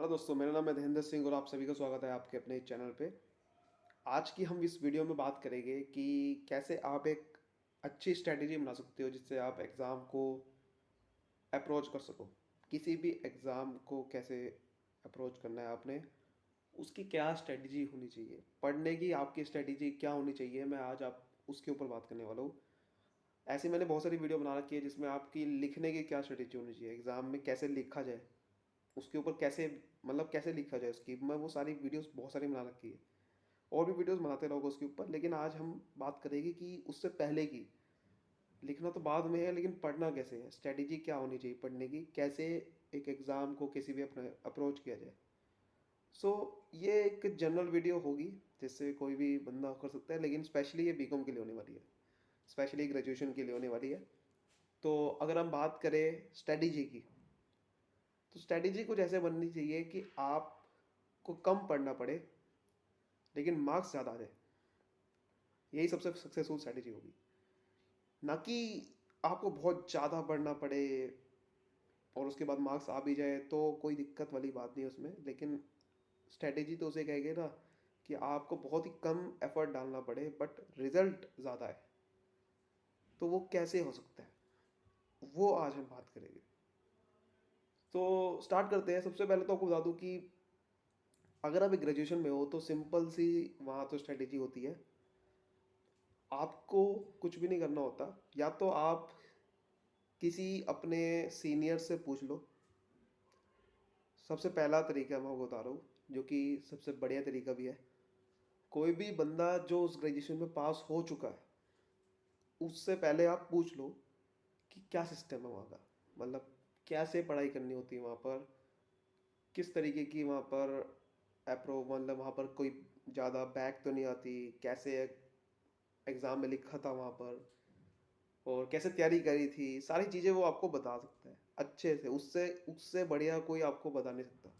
Hello दोस्तों, मेरा नाम है धीरेन्द्र सिंह और आप सभी का स्वागत है आपके अपने चैनल पे। आज की हम इस वीडियो में बात करेंगे कि कैसे आप एक अच्छी स्ट्रैटेजी बना सकते हो जिससे आप एग्ज़ाम को अप्रोच कर सको। किसी भी एग्ज़ाम को कैसे अप्रोच करना है आपने, उसकी क्या स्ट्रैटेजी होनी चाहिए, पढ़ने की आपकी स्ट्रैटेजी क्या होनी चाहिए, मैं आज आप उसके ऊपर बात करने वाला हूँ। ऐसी मैंने बहुत सारी वीडियो बना रखी है जिसमें आपकी लिखने की क्या स्ट्रैटेजी होनी चाहिए, एग्ज़ाम में कैसे लिखा जाए, उसके ऊपर कैसे मतलब कैसे लिखा जाए उसकी मैं वो सारी वीडियोस बहुत सारी बना रखी है। और भी वीडियोस बनाते रहोगे उसके ऊपर, लेकिन आज हम बात करेंगे कि उससे पहले की लिखना तो बाद में है, लेकिन पढ़ना कैसे है, स्ट्रेटेजी क्या होनी चाहिए पढ़ने की, कैसे एक एग्ज़ाम को किसी भी अपने अप्रोच किया जाए। सो ये एक जनरल वीडियो होगी जिससे कोई भी बंदा कर सकता है, लेकिन स्पेशली ये बीकॉम के लिए होने वाली है, स्पेशली ग्रेजुएशन के लिए होने वाली है। तो अगर हम बात करें स्ट्रेटेजी की, तो स्ट्रेटेजी कुछ ऐसे बननी चाहिए कि आपको कम पढ़ना पड़े लेकिन मार्क्स ज़्यादा आ जाए। यही सबसे सक्सेसफुल स्ट्रेटेजी होगी, ना कि आपको बहुत ज़्यादा पढ़ना पड़े और उसके बाद मार्क्स आ भी जाए तो कोई दिक्कत वाली बात नहीं है उसमें। लेकिन स्ट्रेटेजी तो उसे कहेंगे ना कि आपको बहुत ही कम एफर्ट डालना पड़े बट रिजल्ट ज़्यादा है। तो वो कैसे हो सकता है, वो आज हम बात करेंगे। तो स्टार्ट करते हैं। सबसे पहले तो आपको बता दूं कि अगर आप ग्रेजुएशन में हो तो सिंपल सी वहाँ तो स्ट्रेटेजी होती है। आपको कुछ भी नहीं करना होता, या तो आप किसी अपने सीनियर से पूछ लो। सबसे पहला तरीका मैं आपको बता रहा हूँ, जो कि सबसे बढ़िया तरीका भी है। कोई भी बंदा जो उस ग्रेजुएशन में पास हो चुका है उससे पहले आप पूछ लो कि क्या सिस्टम है वहाँ का, मतलब कैसे पढ़ाई करनी होती है वहाँ पर, किस तरीके की वहाँ पर मतलब वहाँ पर कोई ज़्यादा बैक तो नहीं आती, कैसे एग्ज़ाम में लिखा था वहाँ पर और कैसे तैयारी करी थी, सारी चीज़ें वो आपको बता सकता है अच्छे से। उससे उससे बढ़िया कोई आपको बता नहीं सकता।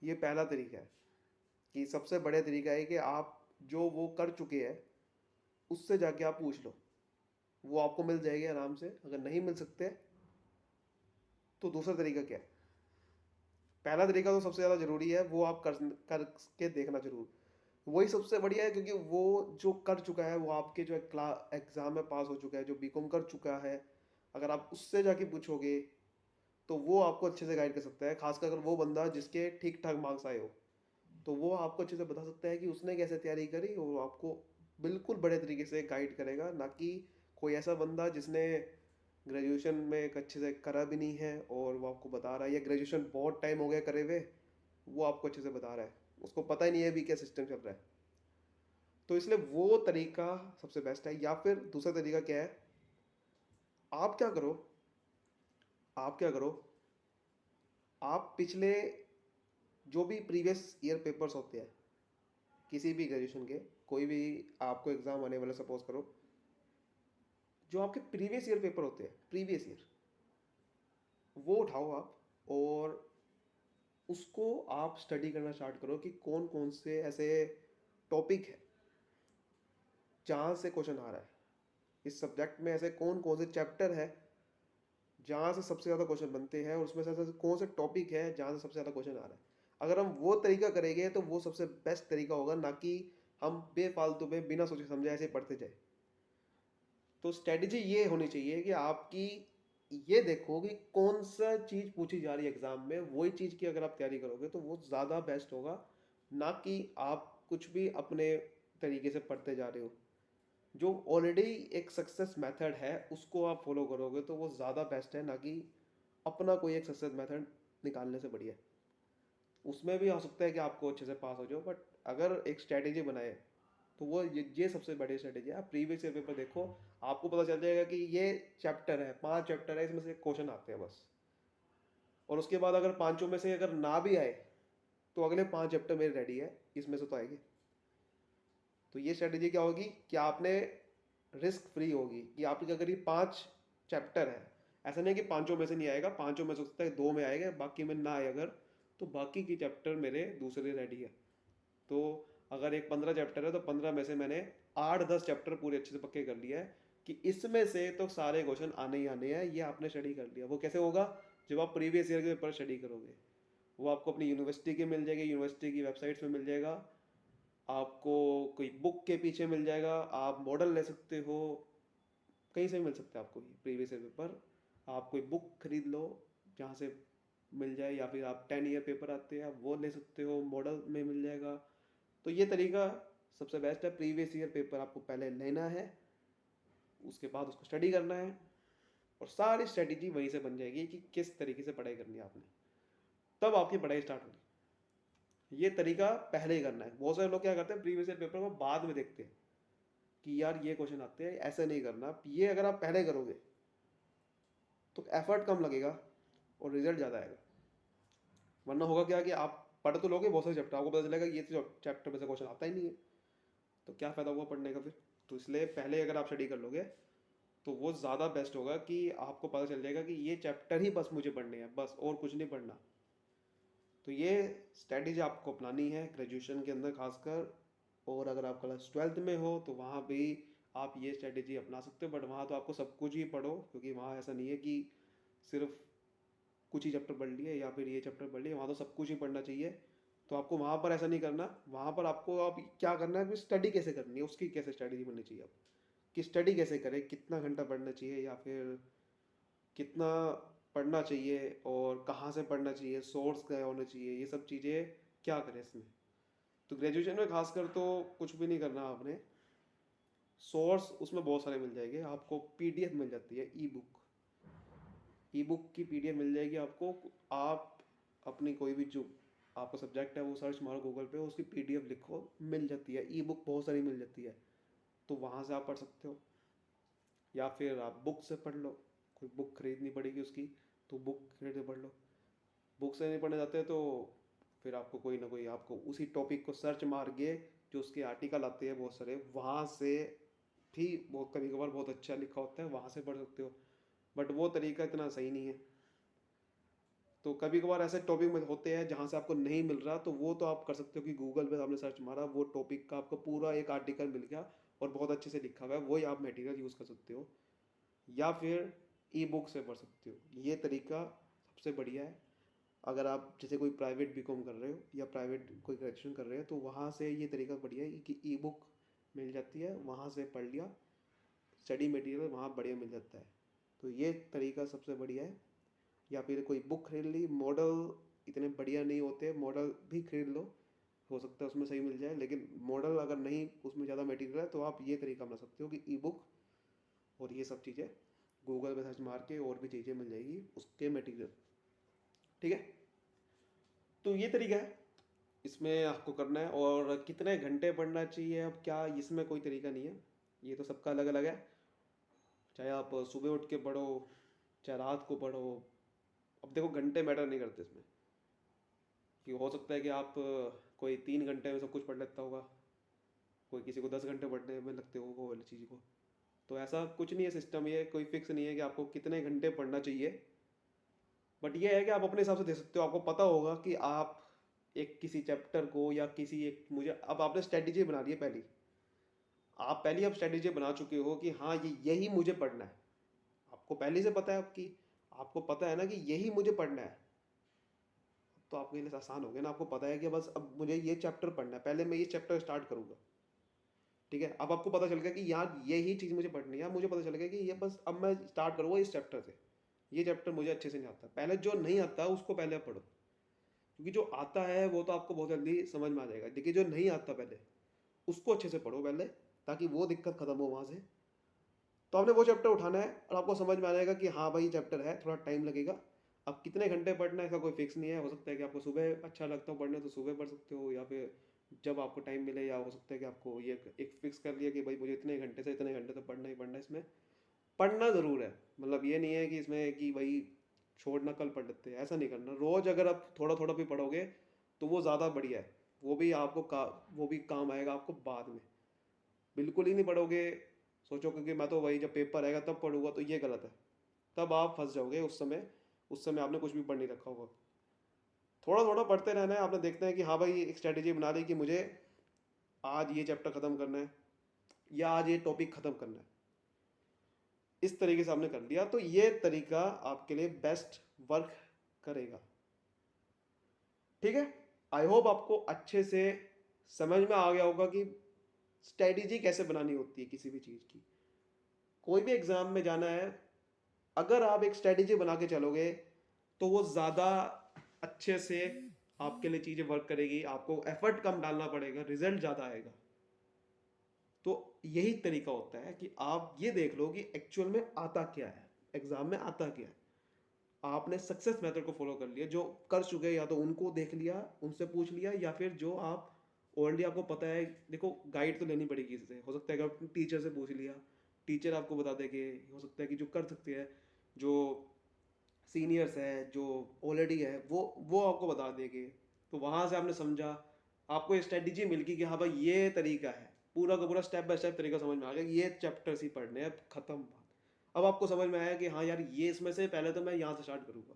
ये पहला तरीका है कि सबसे बढ़िया तरीका है कि आप जो वो कर चुके हैं उससे जाके आप पूछ लो, वो आपको मिल जाएगी आराम से। अगर नहीं मिल सकते तो दूसरा तरीका क्या है। पहला तरीका तो सबसे ज़्यादा ज़रूरी है, वो आप कर के देखना जरूर, वही सबसे बढ़िया है, क्योंकि वो जो कर चुका है, वो आपके जो एग्ज़ाम में पास हो चुका है, जो बीकॉम कर चुका है, अगर आप उससे जाके पूछोगे तो वो आपको अच्छे से गाइड कर सकता है। खासकर अगर वो बंदा जिसके ठीक ठाक मार्क्स आए हो तो वो आपको अच्छे से बता सकता है कि उसने कैसे तैयारी करी, और वो आपको बिल्कुल बड़े तरीके से गाइड करेगा। ना कि कोई ऐसा बंदा जिसने ग्रेजुएशन में एक अच्छे से करा भी नहीं है और वो आपको बता रहा है, या ग्रेजुएशन बहुत टाइम हो गया करे हुए, वो आपको अच्छे से बता रहा है, उसको पता ही नहीं है अभी क्या सिस्टम चल रहा है। तो इसलिए वो तरीका सबसे बेस्ट है। या फिर दूसरा तरीका क्या है, आप क्या करो, आप क्या करो, आप पिछले जो भी प्रीवियस ईयर पेपर्स होते हैं किसी भी ग्रेजुएशन के, कोई भी आपको एग्ज़ाम आने वाला सपोज करो, जो आपके प्रीवियस ईयर पेपर होते हैं, प्रीवियस ईयर, वो उठाओ आप और उसको आप स्टडी करना स्टार्ट करो कि कौन कौन से ऐसे टॉपिक है जहाँ से क्वेश्चन आ रहा है, इस सब्जेक्ट में ऐसे कौन कौन से चैप्टर है जहाँ से सबसे ज़्यादा क्वेश्चन बनते हैं, और उसमें से ऐसे कौन से टॉपिक है जहाँ से सबसे ज़्यादा क्वेश्चन आ रहा है। अगर हम वो तरीका करेंगे तो वो सबसे बेस्ट तरीका होगा, ना कि हम बेफालतू में बिना सोचे समझे ऐसे पढ़ते जाए। तो स्ट्रेटजी ये होनी चाहिए कि आपकी ये देखो कि कौन सा चीज़ पूछी जा रही है एग्जाम में, वही चीज़ की अगर आप तैयारी करोगे तो वो ज़्यादा बेस्ट होगा, ना कि आप कुछ भी अपने तरीके से पढ़ते जा रहे हो। जो ऑलरेडी एक सक्सेस मेथड है उसको आप फॉलो करोगे तो वो ज़्यादा बेस्ट है, ना कि अपना कोई एक सक्सेस मेथड निकालने से बढ़िया है। उसमें भी हो सकता है कि आपको अच्छे से पास हो जाओ, बट अगर एक स्ट्रैटेजी बनाए तो वो ये सबसे बड़ी स्ट्रेटेजी है। आप प्रीवियस ईयर पेपर देखो, आपको पता चल जाएगा कि ये चैप्टर है, 5 चैप्टर है, इसमें से क्वेश्चन आते हैं बस। और उसके बाद अगर पांचों में से अगर ना भी आए तो अगले 5 चैप्टर मेरे रेडी है, इसमें से तो आएंगे। तो ये स्ट्रेटेजी क्या होगी कि आपने रिस्क फ्री होगी कि आपके अगर ये 5 चैप्टर है, ऐसा नहीं है कि पांचों में से नहीं आएगा, पांचों में से हो सकता है 2 में आएगा, बाकी में ना आए अगर, तो बाकी की चैप्टर मेरे दूसरे रेडी है। तो अगर एक 15 चैप्टर है तो 15 में से मैंने 8-10 चैप्टर पूरे अच्छे से पक्के कर लिया है कि इसमें से तो सारे क्वेश्चन आने ही आने हैं। ये आपने स्टडी कर लिया। वो कैसे होगा, जब आप प्रीवियस ईयर के पेपर स्टडी करोगे। वो आपको अपनी यूनिवर्सिटी की मिल जाएगी, यूनिवर्सिटी की वेबसाइट्स में मिल जाएगा, आपको कोई बुक के पीछे मिल जाएगा, आप मॉडल ले सकते हो, कहीं से भी मिल सकता है आपको ये प्रीवियस ईयर पेपर। आप कोई बुक खरीद लो जहाँ से मिल जाए, या फिर आप 10 ईयर पेपर आते हैं आप वो ले सकते हो, मॉडल में मिल जाएगा। तो ये तरीका सबसे बेस्ट है। प्रीवियस ईयर पेपर आपको पहले लेना है, उसके बाद उसको स्टडी करना है, और सारी स्ट्रेटेजी वहीं से बन जाएगी कि किस तरीके से पढ़ाई करनी है आपने, तब आपकी पढ़ाई स्टार्ट होगी। ये तरीका पहले ही करना है। बहुत सारे लोग क्या करते हैं, प्रीवियस ईयर पेपर को बाद में देखते हैं कि यार ये क्वेश्चन आते हैं, ऐसे नहीं करना। ये अगर आप पहले करोगे तो एफर्ट कम लगेगा और रिजल्ट ज़्यादा आएगा। वरना होगा क्या कि आप पढ़ तो लोगे बहुत सारे चैप्टर, आपको पता चलेगा ये तो चैप्टर में से क्वेश्चन आता ही नहीं है, तो क्या फ़ायदा हुआ पढ़ने का फिर। तो इसलिए पहले अगर आप स्टडी कर लोगे तो वो ज़्यादा बेस्ट होगा कि आपको पता चल जाएगा कि ये चैप्टर ही बस मुझे पढ़ने हैं, बस और कुछ नहीं पढ़ना। तो ये स्ट्रैटेजी आपको अपनानी है ग्रेजुएशन के अंदर खासकर। और अगर आप क्लास 12th में हो तो वहाँ भी आप ये स्ट्रैटेजी अपना सकते हो, बट वहाँ तो आपको सब कुछ ही पढ़ो, क्योंकि वहाँ ऐसा नहीं है कि सिर्फ कुछ ही चैप्टर पढ़ लिए या फिर ये चैप्टर पढ़ लिए, वहाँ तो सब कुछ ही पढ़ना चाहिए। तो आपको वहाँ पर ऐसा नहीं करना। वहाँ पर आपको आप क्या करना है, स्टडी कैसे करनी है उसकी कैसे स्ट्रैटेजी बननी चाहिए, आप कि स्टडी कैसे करें, कितना घंटा पढ़ना चाहिए या फिर कितना पढ़ना चाहिए, और कहाँ से पढ़ना चाहिए, सोर्स क्या होना चाहिए, ये सब चीज़ें क्या करें इसमें। तो ग्रेजुएशन में खासकर तो कुछ भी नहीं करना आपने। सोर्स उसमें बहुत सारे मिल जाएंगे आपको, पीडीएफ मिल जाती है, ई बुक, ई बुक की पीडीएफ मिल जाएगी आपको। आप अपनी कोई भी जो आपका सब्जेक्ट है वो सर्च मारो गूगल पे, उसकी पीडीएफ लिखो, मिल जाती है। ई बुक बहुत सारी मिल जाती है, तो वहाँ से आप पढ़ सकते हो, या फिर आप बुक से पढ़ लो, कोई बुक खरीदनी पड़ेगी उसकी, तो बुक खरीद के पढ़ लो। बुक से नहीं पढ़ने जाते तो फिर आपको कोई ना कोई, आपको उसी टॉपिक को सर्च मार के जो उसके आर्टिकल आते हैं बहुत सारे, वहाँ से भी बहुत कभी कभार बहुत अच्छा लिखा होता है, वहाँ से पढ़ सकते हो। बट वो तरीका इतना सही नहीं है। तो कभी कभार ऐसे टॉपिक में होते हैं जहाँ से आपको नहीं मिल रहा, तो वो तो आप कर सकते हो कि गूगल पे आपने सर्च मारा, वो टॉपिक का आपको पूरा एक आर्टिकल मिल गया और बहुत अच्छे से लिखा हुआ है, वही आप मटेरियल यूज़ कर सकते हो। या फिर ई बुक से पढ़ सकते हो। ये तरीका सबसे बढ़िया है। अगर आप जैसे कोई प्राइवेट बीकॉम कर रहे हो या प्राइवेट कोई ग्रेजुएशन कर रहे हो, तो वहाँ से ये तरीका बढ़िया है कि ई बुक मिल जाती है, वहाँ से पढ़ लिया, स्टडी मटेरियल वहाँ बढ़िया मिल जाता है। तो ये तरीका सबसे बढ़िया है। या फिर कोई बुक खरीद ली, मॉडल इतने बढ़िया नहीं होते, मॉडल भी खरीद लो, हो सकता है उसमें सही मिल जाए। लेकिन मॉडल अगर नहीं, उसमें ज़्यादा मटेरियल है, तो आप ये तरीका अपना सकते हो कि ई बुक और ये सब चीज़ें गूगल पे सर्च मार के और भी चीज़ें मिल जाएगी उसके मटेरियल। ठीक है, तो ये तरीका है इसमें आपको करना है। और कितने घंटे पढ़ना चाहिए, अब क्या इसमें कोई तरीका नहीं है, ये तो सबका अलग अलग है। चाहे आप सुबह उठ के पढ़ो, चाहे रात को पढ़ो। अब देखो घंटे मैटर नहीं करते इसमें, कि हो सकता है कि आप कोई 3 घंटे में सब कुछ पढ़ लेता होगा, कोई किसी को 10 घंटे पढ़ने में लगते हो वो वाली चीज़ को। तो ऐसा कुछ नहीं है सिस्टम, ये कोई फिक्स नहीं है कि आपको कितने घंटे पढ़ना चाहिए। बट ये है कि आप अपने हिसाब से दे सकते हो। आपको पता होगा कि आप एक किसी चैप्टर को या किसी एक, मुझे अब आपने स्ट्रेटेजी बना ली है पहली, आप पहली अब स्ट्रेटेजी बना चुके हो कि हाँ ये यही मुझे पढ़ना है। आपको पहले से पता है आपकी, आपको पता है ना कि यही मुझे पढ़ना है, तो आपके लिए आसान हो गया ना। आपको पता है कि बस अब मुझे ये चैप्टर पढ़ना है, पहले मैं ये चैप्टर स्टार्ट करूंगा। ठीक है, अब आपको पता चल गया कि यार यही चीज़ मुझे पढ़नी है। मुझे पता चल गया कि ये बस अब मैं स्टार्ट करूँगा इस चैप्टर से। ये चैप्टर मुझे अच्छे से नहीं आता, पहले जो नहीं आता उसको पहले पढ़ो, क्योंकि जो आता है वो तो आपको बहुत जल्दी समझ में आ जाएगा। देखिए जो नहीं आता पहले उसको अच्छे से पढ़ो पहले, ताकि वो दिक्कत खत्म हो वहाँ से। तो आपने वो चैप्टर उठाना है और आपको समझ में आ जाएगा कि हाँ भाई चैप्टर है, थोड़ा टाइम लगेगा। अब कितने घंटे पढ़ना है इसका कोई फिक्स नहीं है। हो सकता है कि आपको सुबह अच्छा लगता हो पढ़ना, तो सुबह पढ़ सकते हो, या फिर जब आपको टाइम मिले। या हो सकता है कि आपको ये एक फिक्स कर लिया कि भाई मुझे इतने घंटे से इतने घंटे तो पढ़ना ही पढ़ना है। इसमें पढ़ना ज़रूर है, मतलब ये नहीं है कि इसमें कि भाई छोड़ना कल पढ़ लेते हैं, ऐसा नहीं करना। रोज़ अगर आप थोड़ा थोड़ा भी पढ़ोगे तो वो ज़्यादा बढ़िया है। वो भी आपको वो भी काम आएगा आपको बाद में। बिल्कुल ही नहीं पढ़ोगे, सोचो क्योंकि मैं तो वही जब पेपर आएगा तब पढ़ूंगा, तो ये गलत है। तब आप फंस जाओगे उस समय आपने कुछ भी पढ़ नहीं रखा होगा। थोड़ा थोड़ा पढ़ते रहना है। आपने देखना है कि हाँ भाई एक स्ट्रैटेजी बना ली कि मुझे आज ये चैप्टर ख़त्म करना है या आज ये टॉपिक ख़त्म करना है, इस तरीके से आपने कर लिया, तो ये तरीका आपके लिए बेस्ट वर्क करेगा। ठीक है, आई होप आपको अच्छे से समझ में आ गया होगा कि स्ट्रेटेजी कैसे बनानी होती है किसी भी चीज़ की। कोई भी एग्ज़ाम में जाना है, अगर आप एक स्ट्रेटेजी बना के चलोगे तो वो ज़्यादा अच्छे से आपके लिए चीज़ें वर्क करेगी, आपको एफर्ट कम डालना पड़ेगा, रिजल्ट ज़्यादा आएगा। तो यही तरीका होता है कि आप ये देख लो कि एक्चुअल में आता क्या है, एग्ज़ाम में आता क्या है। आपने सक्सेस मेथड को फॉलो कर लिया, जो कर चुके हैं या तो उनको देख लिया, उनसे पूछ लिया, या फिर जो आप ऑलरेडी आपको पता है। देखो, गाइड तो लेनी पड़ेगी इससे, हो सकता है कि आप टीचर से पूछ लिया, टीचर आपको बता देंगे, हो सकता है कि जो कर सकते हैं, जो सीनियर्स हैं, जो ऑलरेडी है, वो आपको बता देंगे। तो वहाँ से आपने समझा, आपको एक स्ट्रेटजी मिल गई कि हाँ भाई ये तरीका है, पूरा का पूरा स्टेप बाय स्टेप तरीका समझ में आ गया, ये चैप्टर्स ही पढ़ने हैं, खत्म बात। अब आपको समझ में आया कि हाँ यार, ये इसमें से पहले तो मैं यहाँ से स्टार्ट करूँगा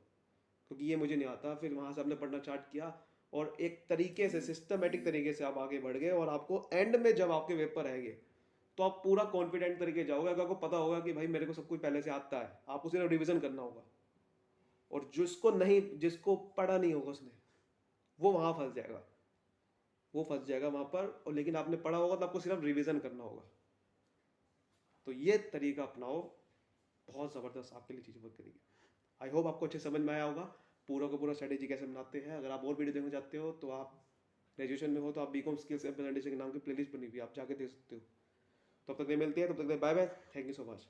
क्योंकि ये मुझे नहीं आता। फिर वहाँ से आपने पढ़ना स्टार्ट किया और एक तरीके से सिस्टमेटिक तरीके से आप आगे बढ़ गए, और आपको एंड में जब आपके पेपर आएंगे तो आप पूरा कॉन्फिडेंट तरीके जाओगे, अगर आपको पता होगा कि भाई मेरे को सब कुछ पहले से आता है, आपको सिर्फ रिविजन करना होगा। और जिसको नहीं, जिसको पढ़ा नहीं होगा उसने, वो वहाँ फंस जाएगा, वो फंस जाएगा वहाँ पर। और लेकिन आपने पढ़ा होगा तो आपको सिर्फ रिविजन करना होगा। तो ये तरीका अपनाओ, बहुत ज़बरदस्त आपके लिए चीज़ें वर्क करेगी। आई होप आपको अच्छे समझ में आया होगा पूरा का पूरा स्ट्रेटेजी कैसे बनाते हैं। अगर आप और वीडियो देखना चाहते हो तो आप ग्रेजुएशन में हो तो आप बीकॉम स्किल्स एंड प्रेजेंटेशन के नाम की प्लेलिस्ट बनी हुई है, आप जाके देख सकते हो। तब तक मिलते हैं, तब तक bye bye, thank you so much.